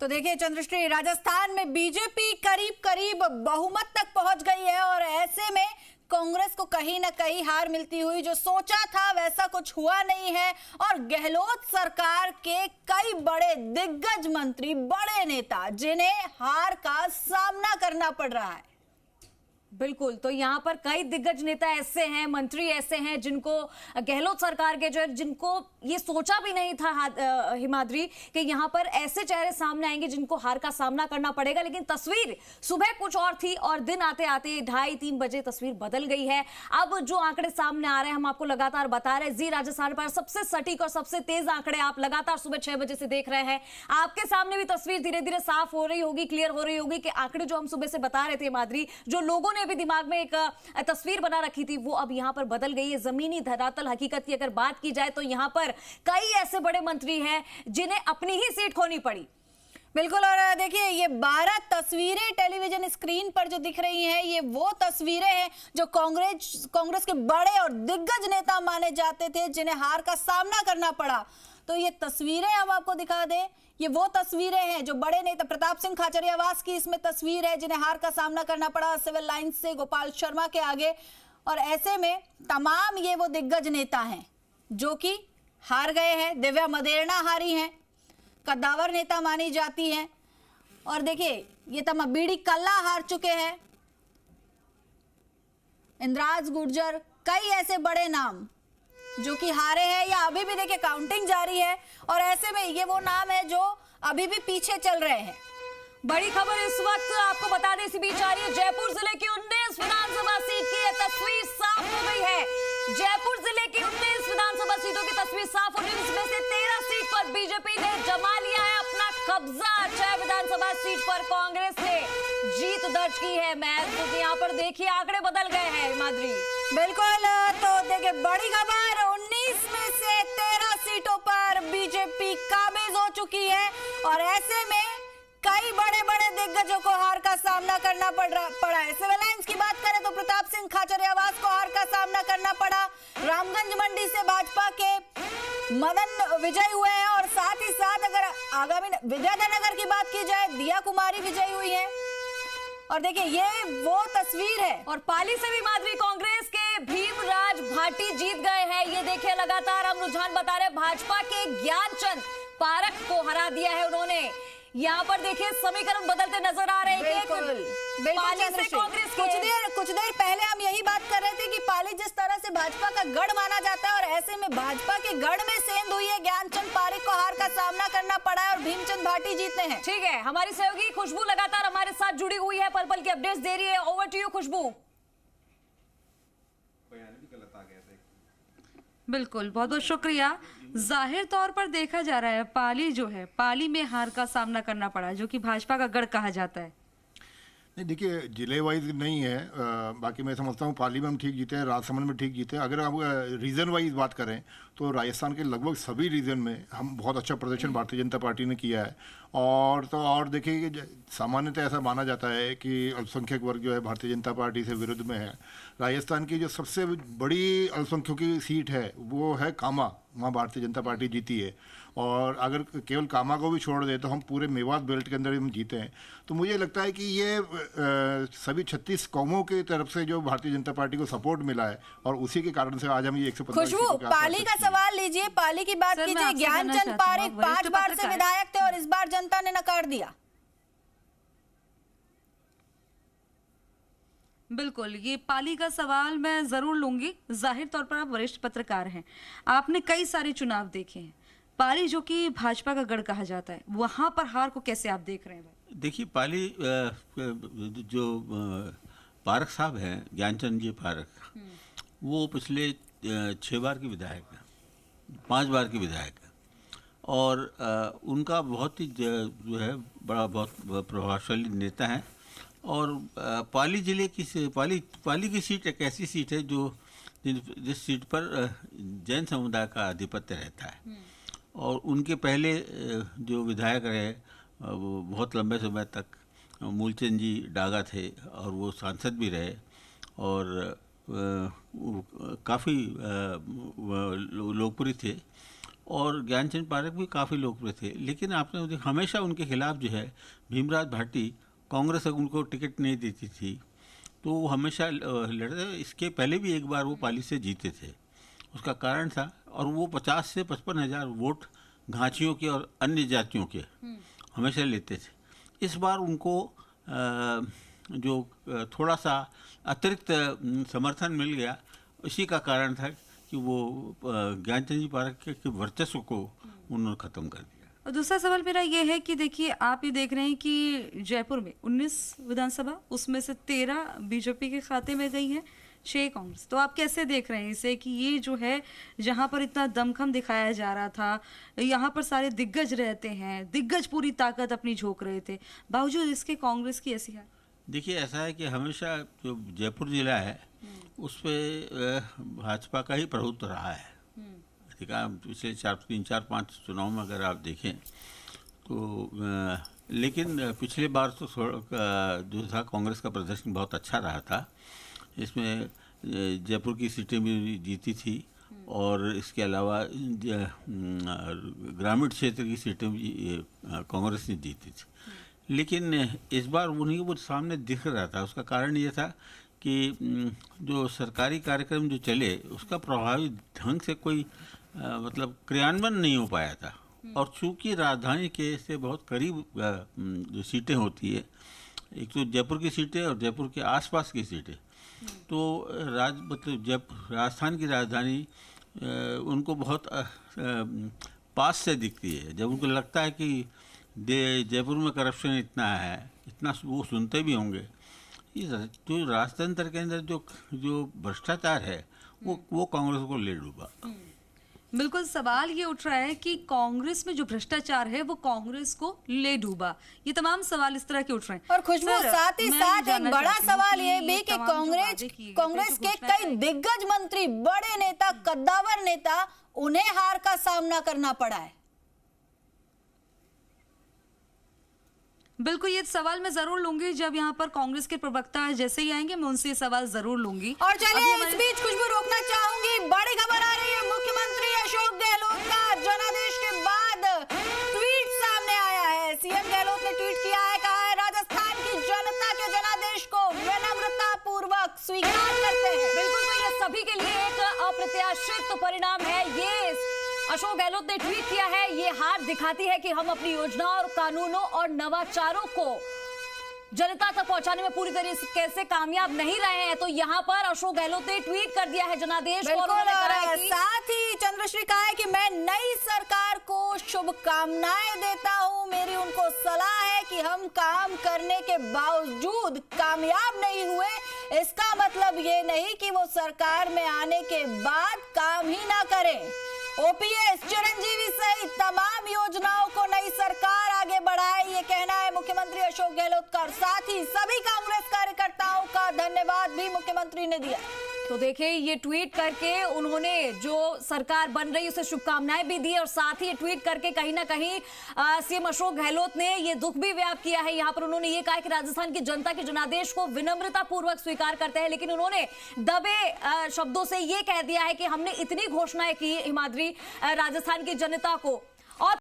तो देखिए चंद्रश्री, राजस्थान में बीजेपी करीब करीब बहुमत तक पहुंच गई है और ऐसे में कांग्रेस को कहीं ना कहीं हार मिलती हुई, जो सोचा था वैसा कुछ हुआ नहीं है। और गहलोत सरकार के कई बड़े दिग्गज मंत्री, बड़े नेता, जिन्हें हार का सामना करना पड़ रहा है। बिल्कुल, तो यहाँ पर कई दिग्गज नेता ऐसे हैं, मंत्री ऐसे हैं जिनको गहलोत सरकार के जो है, जिनको ये सोचा भी नहीं था हिमाद्री कि यहाँ पर ऐसे चेहरे सामने आएंगे जिनको हार का सामना करना पड़ेगा। लेकिन तस्वीर सुबह कुछ और थी और दिन आते आते 2:30-3 बजे तस्वीर बदल गई है। अब जो आंकड़े सामने आ रहे हैं, हम आपको लगातार बता रहे हैं। जी राजस्थान पर सबसे सटीक और सबसे तेज आंकड़े आप लगातार सुबह 6 बजे से देख रहे हैं। आपके सामने भी तस्वीर धीरे धीरे साफ हो रही होगी, क्लियर हो रही होगी कि आंकड़े जो हम सुबह से बता रहे थे हिमाद्री, जो लोगों ने अभी दिमाग में एक तस्वीर बना रखी थी, वो अब यहां पर बदल गई है। जमीनी धरातल हकीकत की अगर बात की जाए तो यहां पर कई ऐसे बड़े मंत्री हैं जिन्हें अपनी ही सीट खोनी पड़ी। बिल्कुल, और देखिए ये 12 तस्वीरें टेलीविजन स्क्रीन पर जो दिख रही हैं, ये वो तस्वीरें हैं जो कांग्रेस के बड़े और दिग्गज नेता माने जाते थे, जिन्हें हार का सामना करना पड़ा। तो ये तस्वीरें हम आपको दिखा दें, ये वो तस्वीरें हैं जो बड़े नेता, प्रताप सिंह खाचरियावास की इसमें तस्वीर है जिन्हें हार का सामना करना पड़ा सिविल लाइन से गोपाल शर्मा के आगे। और ऐसे में तमाम ये वो दिग्गज नेता हैं जो कि हार गए हैं। दिव्या मदेरणा हारी हैं, कद्दावर नेता मानी जाती हैं। और देखिए ये तमाम, बीडी कल्ला हार चुके हैं, इंद्राज गुर्जर, कई ऐसे बड़े नाम जो कि हारे हैं या अभी भी देखिए काउंटिंग जारी है। और ऐसे में ये वो नाम है जो अभी भी पीछे चल रहे हैं। बड़ी खबर इस वक्त आपको बता दें, इसी बीच आ रही है। जयपुर जिले की 19 विधानसभा सीट की यह तस्वीर साफ हो गई है। जयपुर जिले की 19 विधानसभा सीटों की तस्वीर साफ हो रही है। इसमें से 13 सीट पर बीजेपी ने जमा लिया है अपना कब्जा। 6 विधानसभा सीट पर कांग्रेस ने जीत दर्ज की है। मैं तो यहाँ पर देखिए आंकड़े बदल गए हैं हिमाद्री। बिल्कुल, तो देखिए बड़ी खबर, 19 में से 13 सीटों पर बीजेपी काबिज हो चुकी है। और ऐसे में कई बड़े बड़े दिग्गजों को हार का सामना करना पड़ा है। सिविल लाइंस की बात करें तो प्रताप सिंह खाचरियावास को हार का सामना करना पड़ा। रामगंज मंडी से भाजपा के मदन विजयी हुए हैं और साथ ही साथ अगर आगामी विद्याधर की बात की जाए, दिया कुमारी विजयी हुई है। और देखिए ये वो तस्वीर है। और पाली से भी माधुरी कांग्रेस के भीमराज भाटी जीत गए हैं। ये देखिए लगातार हम रुझान बता रहे हैं, भाजपा के ज्ञानचंद पारख को हरा दिया है उन्होंने। यहाँ पर देखिए समीकरण बदलते नजर आ रहे हैं। कुछ देर पहले हम यही बात कर रहे थे कि पाली जिस तरह से भाजपा का गढ़ माना जाता है, और ऐसे में भाजपा के गढ़ में सेंध हुई है। ज्ञानचंद पारख को हार का सामना करना पड़ा है और भीमचंद भाटी जीते हैं। ठीक है, हमारी सहयोगी खुशबू लगातार हमारे साथ जुड़ी हुई है, पल पल की अपडेट्स दे रही है। ओवर टू यू खुशबू। बिल्कुल, बहुत बहुत शुक्रिया। जाहिर तौर पर देखा जा रहा है पाली जो है, पाली में हार का सामना करना पड़ा, जो कि भाजपा का गढ़ कहा जाता है। नहीं देखिए, जिले वाइज नहीं है, बाकी मैं समझता हूँ पाली में हम ठीक जीते हैं, राजसमंद में ठीक जीते हैं। अगर हम रीजन वाइज बात करें तो राजस्थान के लगभग सभी रीजन में हम बहुत अच्छा प्रदर्शन भारतीय जनता पार्टी ने किया है। और देखिए कि सामान्यतः ऐसा माना जाता है कि अल्पसंख्यक वर्ग जो है भारतीय जनता पार्टी से विरुद्ध में है। राजस्थान की जो सबसे बड़ी अल्पसंख्यकों की सीट है वो है कामा, वहाँ भारतीय जनता पार्टी जीती है। और अगर केवल कामा को भी छोड़ दे तो हम पूरे मेवात बेल्ट के अंदर हम जीते हैं। तो मुझे लगता है कि ये सभी 36 कौमों की तरफ से जो भारतीय जनता पार्टी को सपोर्ट मिला है और उसी के कारण से आज हम ये 115। खुशबू, पाली का सवाल लीजिए, पाली की बात कीजिए। ज्ञानचंद पारख 5 बार से विधायक थे और इस बार जनता ने नकार दिया। बिल्कुल, ये पाली का सवाल मैं जरूर लूंगी। जाहिर तौर पर आप वरिष्ठ पत्रकार हैं, आपने कई सारे चुनाव देखे हैं। पाली जो कि भाजपा का गढ़ कहा जाता है, वहां पर हार को कैसे आप देख रहे हैं? देखिए, पाली जो पारख साहब हैं, ज्ञानचंद जी पारख, वो पिछले 6 बार के विधायक हैं, 5 बार के विधायक हैं। और उनका बहुत ही जो है बहुत प्रभावशाली नेता है। और पाली जिले की पाली की सीट एक ऐसी सीट है जो जिस सीट पर जैन समुदाय का आधिपत्य रहता है। और उनके पहले जो विधायक रहे वो बहुत लंबे समय तक मूलचंद जी डागा थे और वो सांसद भी रहे और काफ़ी लोकप्रिय थे। और ज्ञानचंद पारख भी काफ़ी लोकप्रिय थे। लेकिन आपने देखा हमेशा उनके खिलाफ जो है भीमराव भाटी, कांग्रेस उनको टिकट नहीं देती थी, तो वो हमेशा लड़ते। इसके पहले भी एक बार वो पाली से जीते थे, उसका कारण था, और वो 50 से 55 हज़ार वोट घांचियों के और अन्य जातियों के हमेशा लेते थे। इस बार उनको जो थोड़ा सा अतिरिक्त समर्थन मिल गया, इसी का कारण था कि वो ज्ञानचंद जी पारख के वर्चस्व को उन्होंने ख़त्म कर दिया। और दूसरा सवाल मेरा ये है कि देखिए, आप ये देख रहे हैं कि जयपुर में 19 विधानसभा, उसमें से 13 बीजेपी के खाते में गई है, 6 कांग्रेस। तो आप कैसे देख रहे हैं इसे कि ये जो है, जहां पर इतना दमखम दिखाया जा रहा था, यहाँ पर सारे दिग्गज रहते हैं, दिग्गज पूरी ताकत अपनी झोंक रहे थे, बावजूद इसके कांग्रेस की ऐसी हाल। देखिए, ऐसा है कि हमेशा जो जयपुर जिला है उस पर भाजपा का ही प्रभुत्व रहा है। पिछले 3-4-5 चुनाव में अगर आप देखें तो लेकिन पिछले बार तो जो था कांग्रेस का प्रदर्शन बहुत अच्छा रहा था। इसमें जयपुर की सीटें भी जीती थी और इसके अलावा ग्रामीण क्षेत्र की सीटें भी कांग्रेस ने जीती थी। लेकिन इस बार उन्हीं वो सामने दिख रहा था। उसका कारण ये था कि जो सरकारी कार्यक्रम जो चले उसका प्रभावी ढंग से कोई मतलब क्रियान्वयन नहीं हो पाया था। और चूंकि राजधानी के से बहुत करीब जो सीटें होती है, एक तो जयपुर की सीटें और जयपुर के आसपास की सीटें, तो मतलब राजस्थान की राजधानी उनको बहुत पास से दिखती है। जब उनको लगता है कि जयपुर में करप्शन इतना है, इतना वो सुनते भी होंगे। जो राजतंत्र के अंदर जो भ्रष्टाचार है वो कांग्रेस को ले डूबा। बिल्कुल, सवाल ये उठ रहा है कि कांग्रेस में जो भ्रष्टाचार है वो कांग्रेस को ले डूबा। ये तमाम सवाल इस तरह के उठ रहे हैं। और खुशबू, साथ ही साथ एक बड़ा सवाल ये भी कि कांग्रेस के कई दिग्गज मंत्री, बड़े नेता, कद्दावर नेता, उन्हें हार का सामना करना पड़ा है। बिल्कुल, ये सवाल मैं जरूर लूंगी जब यहाँ पर कांग्रेस के प्रवक्ता जैसे ही आएंगे, मैं उनसे ये सवाल जरूर लूंगी। और चलिए इस बीच खुशबू रोकना चाहूंगी, बड़ी खबर आ रही है। मुख्यमंत्री अशोक गहलोत का जनादेश के बाद ट्वीट सामने आया है। सीएम गहलोत ने ट्वीट किया है, कहा है राजस्थान की जनता के जनादेश को विनम्रता पूर्वक स्वीकार करते हैं। बिल्कुल, तो ये सभी के लिए एक अप्रत्याशित परिणाम है। ये अशोक गहलोत ने ट्वीट किया है, ये हार दिखाती है कि हम अपनी योजनाओं और कानूनों और नवाचारों को जनता तक पहुंचाने में पूरी तरीके से कामयाब नहीं रहे हैं। तो यहाँ पर अशोक गहलोत ने ट्वीट कर दिया है जनादेश को। और साथ ही चंद्रश्री कहा है कि मैं नई सरकार को शुभकामनाएं देता हूं। मेरी उनको सलाह है कि हम काम करने के बावजूद कामयाब नहीं हुए, इसका मतलब ये नहीं कि वो सरकार में आने के बाद काम ही ना करें। ओपीएस, चिरंजीवी सहित तमाम योजनाओं को नई सरकार आगे बढ़ाए, ये कहना है मुख्यमंत्री अशोक गहलोत का। और साथ ही सभी कांग्रेस कार्यकर्ताओं का धन्यवाद भी मुख्यमंत्री ने दिया। तो देखिए, ये ट्वीट करके उन्होंने जो सरकार बन रही उसे शुभकामनाएं भी दी और साथ ही ट्वीट करके कहीं ना कहीं सीएम अशोक गहलोत ने ये दुख भी व्यक्त किया है। यहाँ पर उन्होंने ये कहा कि राजस्थान की जनता के जनादेश को विनम्रता पूर्वक स्वीकार करते हैं, लेकिन उन्होंने दबे शब्दों से ये कह दिया है कि हमने इतनी घोषणाएं की हिमाद्री राजस्थान की जनता को